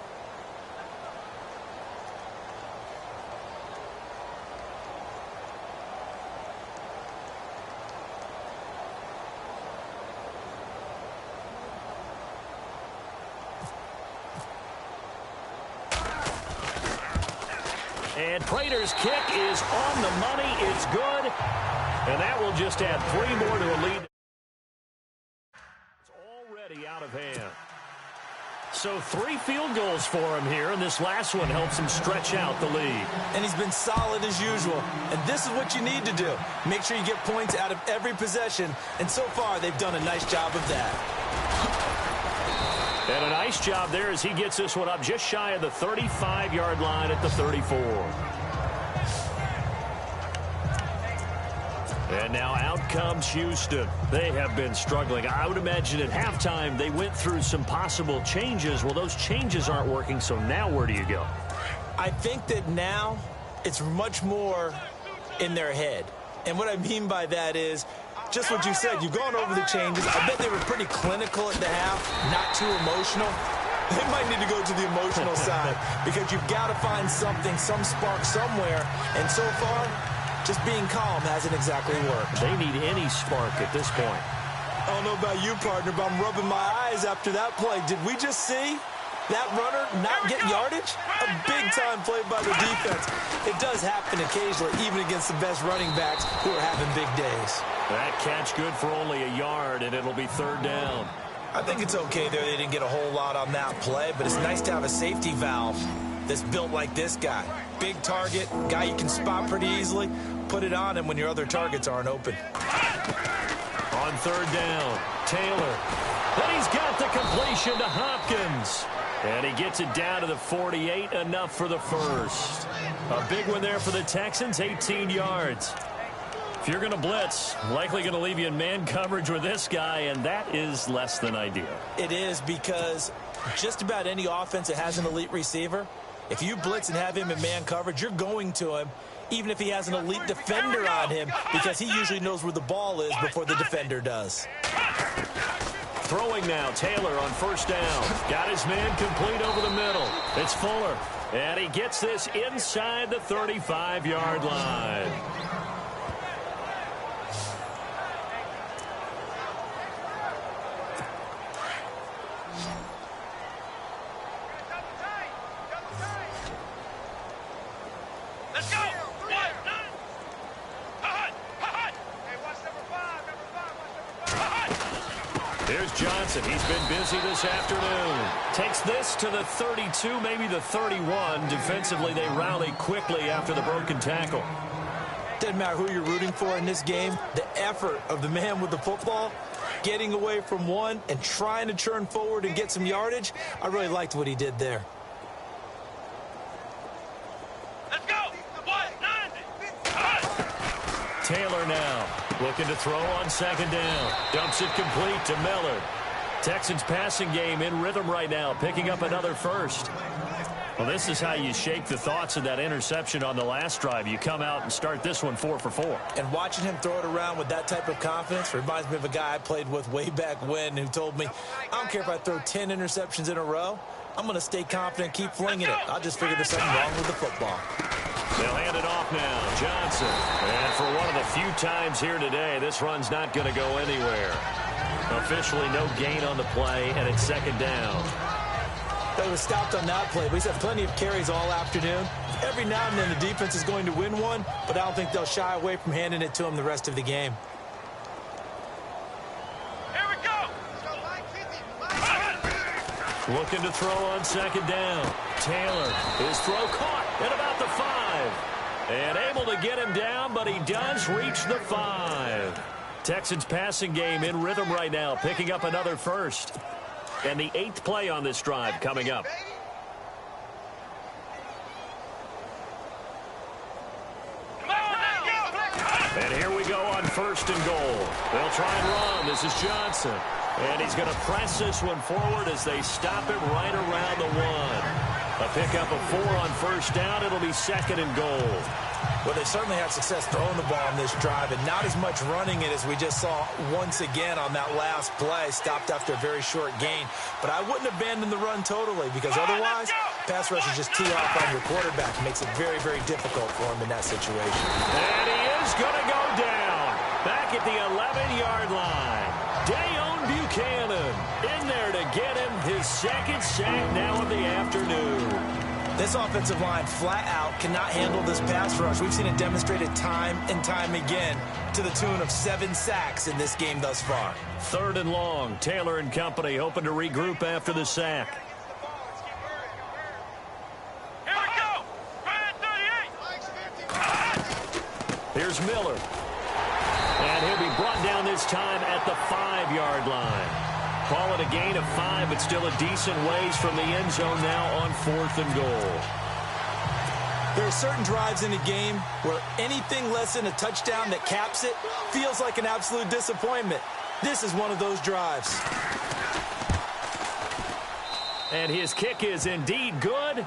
And Prater's kick is on the money. It's good. And that will just add 3 more to a lead. It's already out of hand. So 3 field goals for him here, and this last one helps him stretch out the lead. And he's been solid as usual. And this is what you need to do. Make sure you get points out of every possession. And so far, they've done a nice job of that. And a nice job there as he gets this one up just shy of the 35-yard line at the 34. And now out comes Houston. They have been struggling. I would imagine at halftime they went through some possible changes. Well, those changes aren't working, so now where do you go? I think that now it's much more in their head. And what I mean by that is just what you said. You've gone over the changes. I bet they were pretty clinical at the half, not too emotional. They might need to go to the emotional side because you've got to find something, some spark somewhere. And so far, just being calm hasn't exactly worked. They need any spark at this point. I don't know about you, partner, but I'm rubbing my eyes after that play. Did we just see that runner not get yardage? A big-time play by the defense. It does happen occasionally, even against the best running backs who are having big days. That catch good for only a yard, and it'll be third down. I think it's okay there. They didn't get a whole lot on that play, but it's nice to have a safety valve that's built like this guy. Big target, guy you can spot pretty easily. Put it on him when your other targets aren't open. On third down, Taylor. Then he's got the completion to Hopkins. And he gets it down to the 48, enough for the first. A big one there for the Texans, 18 yards. If you're going to blitz, likely going to leave you in man coverage with this guy, and that is less than ideal. It is, because just about any offense that has an elite receiver, if you blitz and have him in man coverage, you're going to him, even if he has an elite defender on him, because he usually knows where the ball is before the defender does. Throwing now, Taylor on first down. Got his man complete over the middle. It's Fuller, and he gets this inside the 35-yard line. Here's Johnson. He's been busy this afternoon. Takes this to the 32, maybe the 31. Defensively, they rally quickly after the broken tackle. Doesn't matter who you're rooting for in this game. The effort of the man with the football, getting away from one and trying to turn forward and get some yardage, I really liked what he did there. Let's go. 190. Taylor now looking to throw on second down. Dumps it complete to Miller. Texans passing game in rhythm right now, picking up another first. Well, this is how you shake the thoughts of that interception on the last drive. You come out and start this one 4 for 4. And watching him throw it around with that type of confidence reminds me of a guy I played with way back when who told me, I don't care if I throw 10 interceptions in a row. I'm going to stay confident, keep flinging it. I'll just figure there's something wrong with the football. They'll hand it off now. Johnson. And for one of the few times here today, this run's not going to go anywhere. Officially no gain on the play, and it's second down. They was stopped on that play, but he's had plenty of carries all afternoon. Every now and then the defense is going to win one, but I don't think they'll shy away from handing it to him the rest of the game. Here we go. Looking to throw on second down. Taylor, his throw caught at about the 5. And able to get him down, but he does reach the 5. Texans passing game in rhythm right now, picking up another first. And the 8th play on this drive coming up. And here we go on first and goal. They'll try and run. This is Johnson. And he's going to press this one forward as they stop it right around the 1. A pickup of 4 on first down. It'll be second and goal. Well, they certainly had success throwing the ball on this drive, and not as much running it as we just saw once again on that last play. Stopped after a very short gain. But I wouldn't abandon the run totally, because otherwise, pass rushers just tee off on your quarterback. It makes it very, very difficult for him in that situation. And he is going to go down. Back at the 11-yard line. Dayon Buchanan in there to get him his second sack now of the afternoon. This offensive line flat out cannot handle this pass rush. We've seen it demonstrated time and time again to the tune of 7 sacks in this game thus far. 3rd and long. Taylor and company hoping to regroup after the sack. Here we go. Red 38. Here's Miller. And he'll be brought down this time at the 5-yard line. Call it a gain of 5, but still a decent ways from the end zone now on 4th and goal. There are certain drives in a game where anything less than a touchdown that caps it feels like an absolute disappointment. This is one of those drives. And his kick is indeed good.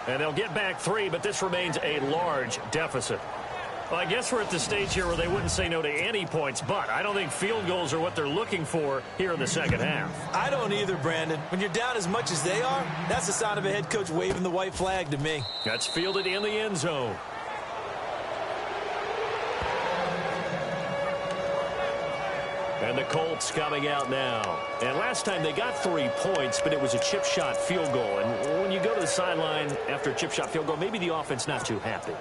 And they'll get back 3, but this remains a large deficit. Well, I guess we're at the stage here where they wouldn't say no to any points, but I don't think field goals are what they're looking for here in the second half. I don't either, Brandon. When you're down as much as they are, that's the sign of a head coach waving the white flag to me. That's fielded in the end zone. And the Colts coming out now. And last time they got 3 points, but it was a chip shot field goal. And when you go to the sideline after a chip shot field goal, maybe the offense not too happy.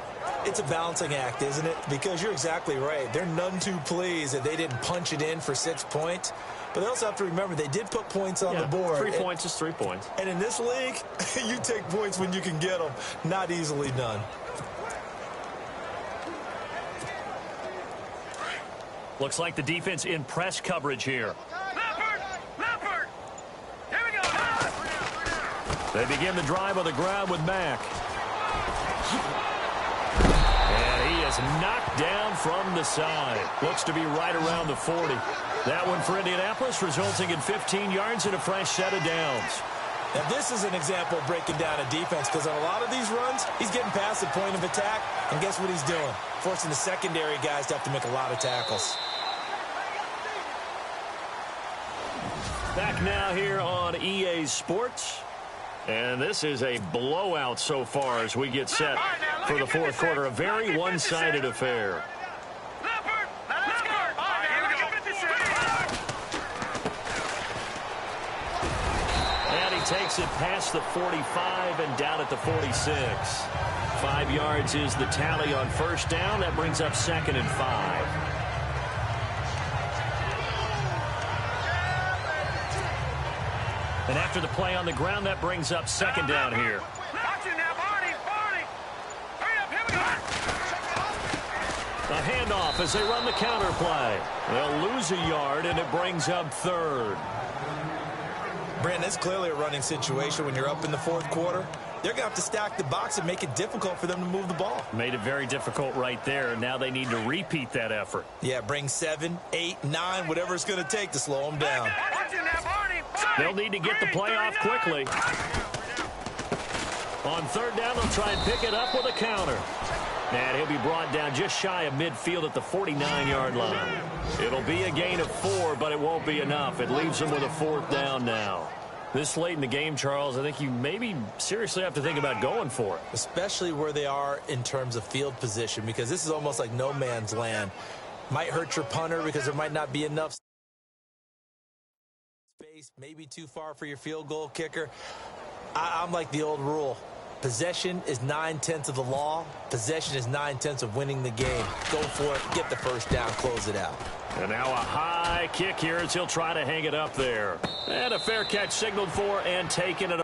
It's a balancing act, isn't it? Because you're exactly right. They're none too pleased that they didn't punch it in for 6 points. But they also have to remember they did put points on the board. 3 points is 3 points. And in this league, you take points when you can get them. Not easily done. Looks like the defense in press coverage here. Leopard! Here we go! They begin the drive on the ground with Mack. And he is knocked down from the side. Looks to be right around the 40. That one for Indianapolis, resulting in 15 yards and a fresh set of downs. Now, this is an example of breaking down a defense, because on a lot of these runs, he's getting past the point of attack, and guess what he's doing? Forcing the secondary guys to have to make a lot of tackles. Back now here on EA Sports. And this is a blowout so far as we get set for the fourth quarter. A very one-sided affair. Leopard! Leopard! All right, here we go. And he takes it past the 45 and down at the 46. 5 yards is the tally on first down. That brings up 2nd and 5. And after the play on the ground, that brings up 2nd down here. Watch it now, Barney! Barney! Hurry up, here we go! A handoff as they run the counter play. They'll lose a yard, and it brings up 3rd. Brandon, it's clearly a running situation when you're up in the fourth quarter. They're going to have to stack the box and make it difficult for them to move the ball. Made it very difficult right there. Now they need to repeat that effort. Yeah, bring 7, 8, 9, whatever it's going to take to slow them down. Watch it now, Barney! They'll need to get the play off quickly. On 3rd down, they'll try and pick it up with a counter. And he'll be brought down just shy of midfield at the 49-yard line. It'll be a gain of 4, but it won't be enough. It leaves them with a 4th down now. This late in the game, Charles, I think you maybe seriously have to think about going for it. Especially where they are in terms of field position, because this is almost like no man's land. Might hurt your punter because there might not be enough space, maybe too far for your field goal kicker. I'm like the old rule. Possession is 9/10 of the law. Possession is 9/10 of winning the game. Go for it. Get the first down. Close it out. And now a high kick here as he'll try to hang it up there. And a fair catch signaled for and taken it.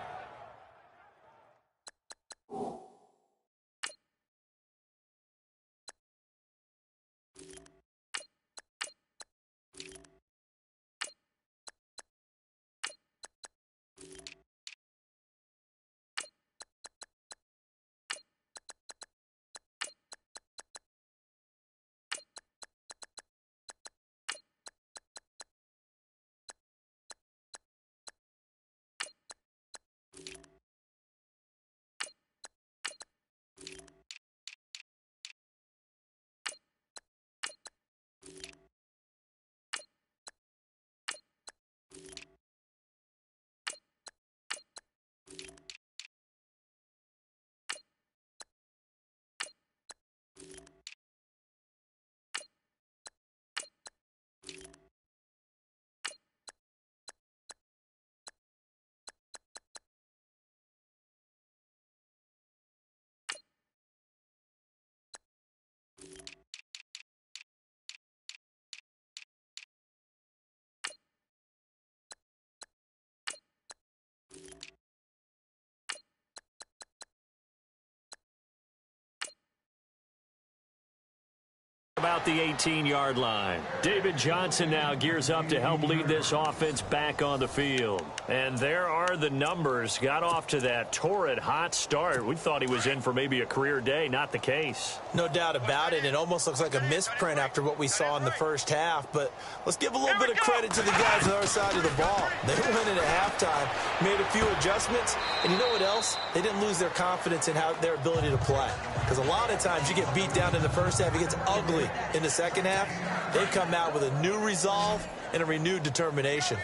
About the 18-yard line. David Johnson now gears up to help lead this offense back on the field. And there are the numbers. Got off to that torrid hot start. We thought he was in for maybe a career day. Not the case. No doubt about it. It almost looks like a misprint after what we saw in the first half. But let's give a little bit of credit to the guys on the other side of the ball. They went in at halftime, made a few adjustments, and you know what else? They didn't lose their confidence in their ability to play. Because a lot of times you get beat down in the first half, it gets ugly in the second half. They've come out with a new resolve and a renewed determination.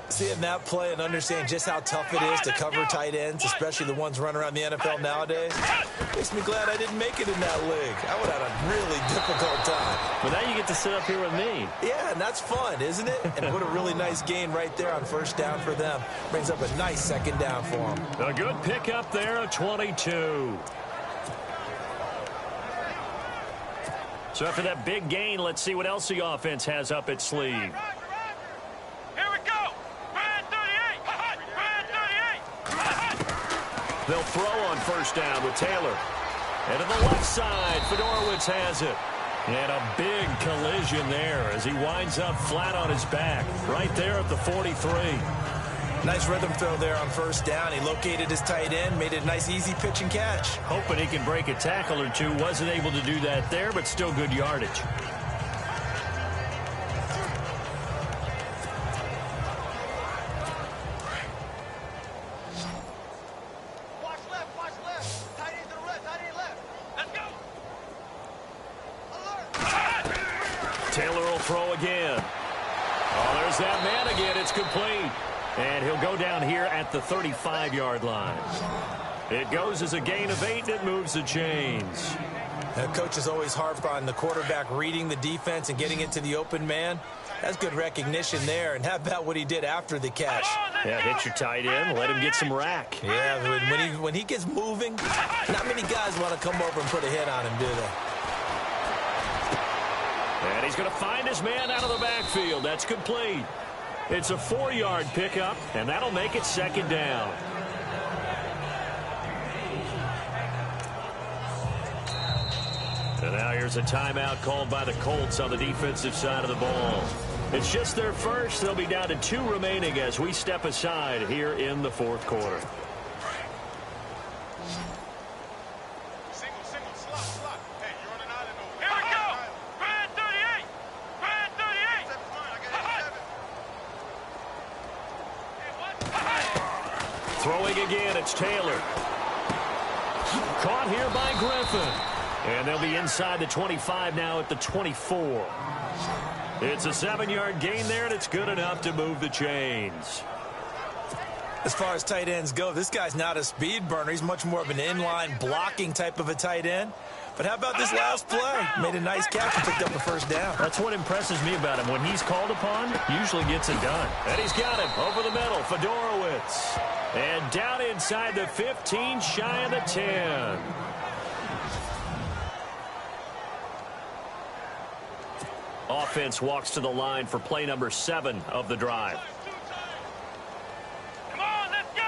Seeing that play and understanding just how tough it is to cover tight ends, especially the ones running around the NFL nowadays, makes me glad I didn't make it in that league. I would have had a really difficult time. But now you get to sit up here with me. Yeah, and that's fun, isn't it? And what a really nice gain right there on first down for them. Brings up a nice second down for them. A good pickup there, a 22. So after that big gain, let's see what else the offense has up its sleeve. Here we go. Brad 38. Brad 38. They'll throw on first down with Taylor. And to the left side, Fedorowicz has it. And a big collision there as he winds up flat on his back. Right there at the 43. Nice rhythm throw there on first down. He located his tight end, made it a nice easy pitch and catch. Hoping he can break a tackle or two. Wasn't able to do that there, but still good yardage. Watch left. Tight end to the left, tight end left. Let's go. Alert. Taylor will throw again. Oh, there's that man again. It's complete. And he'll go down here at the 35-yard line. It goes as a gain of 8, and it moves the chains. Now, coach is always harped on the quarterback reading the defense and getting it to the open man. That's good recognition there. And how about what he did after the catch? Yeah, hit your tight end, let him get some rack. Yeah, when he gets moving, not many guys want to come over and put a hit on him, do they? And he's going to find his man out of the backfield. That's complete. It's a 4-yard pickup, and that'll make it second down. And now here's a timeout called by the Colts on the defensive side of the ball. It's just their first. They'll be down to 2 remaining as we step aside here in the fourth quarter. Slot. Hey, you're on an island over. Here we go. Brad 38. Brad 38. Throwing again, it's Taylor. Caught here by Griffin. And they'll be inside the 25 now at the 24. It's a 7-yard gain there, and it's good enough to move the chains. As far as tight ends go, this guy's not a speed burner. He's much more of an inline blocking type of a tight end. But how about this last play? Made a nice catch and picked up a first down. That's what impresses me about him. When he's called upon, usually gets it done. And he's got him over the middle, Fedorowicz. And down inside the 15, shy of the 10. Offense walks to the line for play number 7 of the drive. Come on, let's go.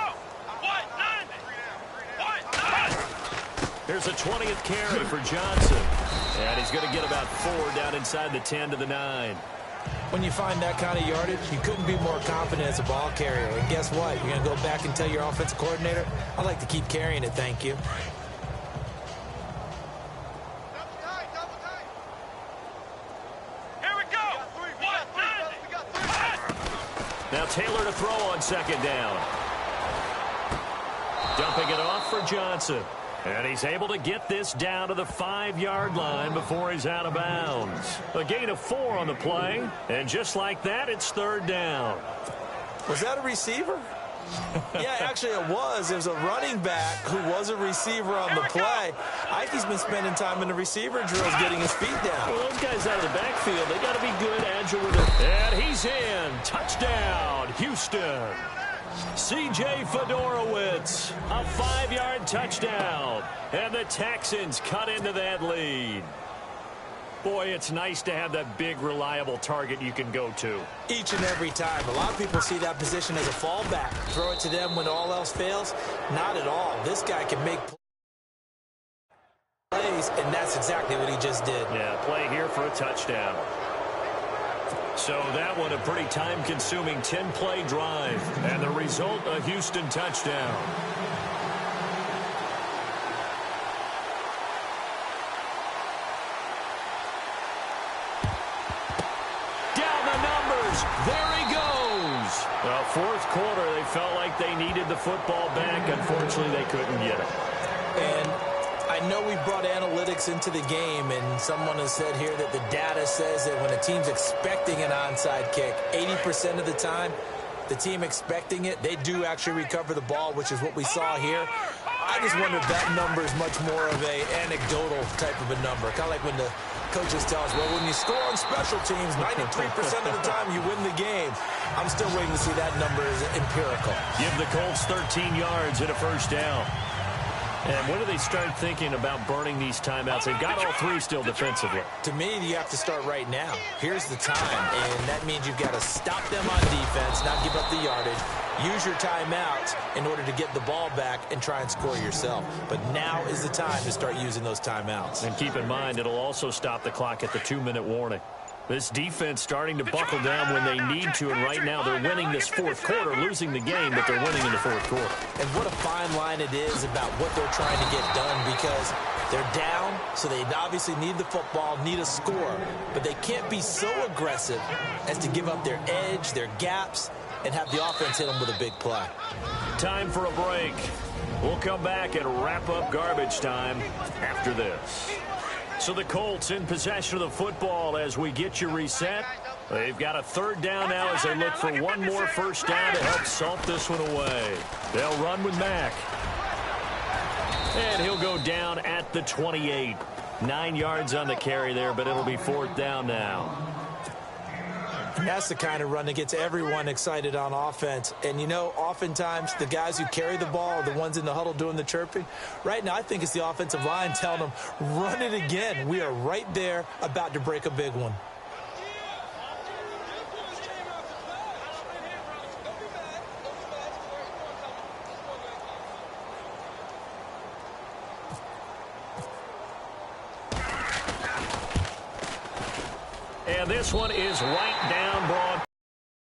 Here's a 20th carry for Johnson. And he's going to get about 4 down inside the 10 to the 9. When you find that kind of yardage, you couldn't be more confident as a ball carrier. And guess what? You're going to go back and tell your offensive coordinator, I like to keep carrying it, thank you. Now Taylor to throw on second down. Dumping it off for Johnson. And he's able to get this down to the 5-yard line before he's out of bounds. A gain of 4 on the play. And just like that, it's 3rd down. Was that a receiver? Yeah, actually it was. It was a running back who was a receiver on the play. Ike's been spending time in the receiver drills getting his feet down. Well, those guys out of the backfield, they got to be good, agile with it. And he's in. Touchdown, Houston. C.J. Fedorowicz, a 5-yard touchdown. And the Texans cut into that lead. Boy, it's nice to have that big, reliable target you can go to. Each and every time. A lot of people see that position as a fallback. Throw it to them when all else fails. Not at all. This guy can make plays, and that's exactly what he just did. Yeah, play here for a touchdown. So that one a pretty time-consuming 10-play drive. And the result, a Houston touchdown. There he goes. Well, 4th quarter, they felt like they needed the football back. Unfortunately, they couldn't get it. And I know we brought analytics into the game, and someone has said here that the data says that when a team's expecting an onside kick, 80% of the time, the team expecting it, they do actually recover the ball, which is what we saw here. I just wonder if that number is much more of a anecdotal type of a number. Kind of like when the coaches tell us, well, when you score on special teams, 93% of the time you win the game. I'm still waiting to see that number is empirical. Give the Colts 13 yards and a first down. And when do they start thinking about burning these timeouts? They've got all 3 still defensively. To me, you have to start right now. Here's the time, and that means you've got to stop them on defense, not give up the yardage. Use your timeouts in order to get the ball back and try and score yourself. But now is the time to start using those timeouts. And keep in mind, it'll also stop the clock at the 2-minute warning. This defense starting to buckle down when they need to, and right now they're winning this 4th quarter, losing the game, but they're winning in the 4th quarter. And what a fine line it is about what they're trying to get done, because they're down, so they obviously need the football, need a score, but they can't be so aggressive as to give up their edge, their gaps, and have the offense hit them with a big play. Time for a break. We'll come back and wrap up garbage time after this. So the Colts in possession of the football as we get you reset. They've got a 3rd down now as they look for one more first down to help salt this one away. They'll run with Mack. And he'll go down at the 28. 9 yards on the carry there, but it'll be 4th down now. And that's the kind of run that gets everyone excited on offense. And, you know, oftentimes the guys who carry the ball are the ones in the huddle doing the chirping. Right now, I think it's the offensive line telling them, run it again. We are right there about to break a big one. And this one is right down broad.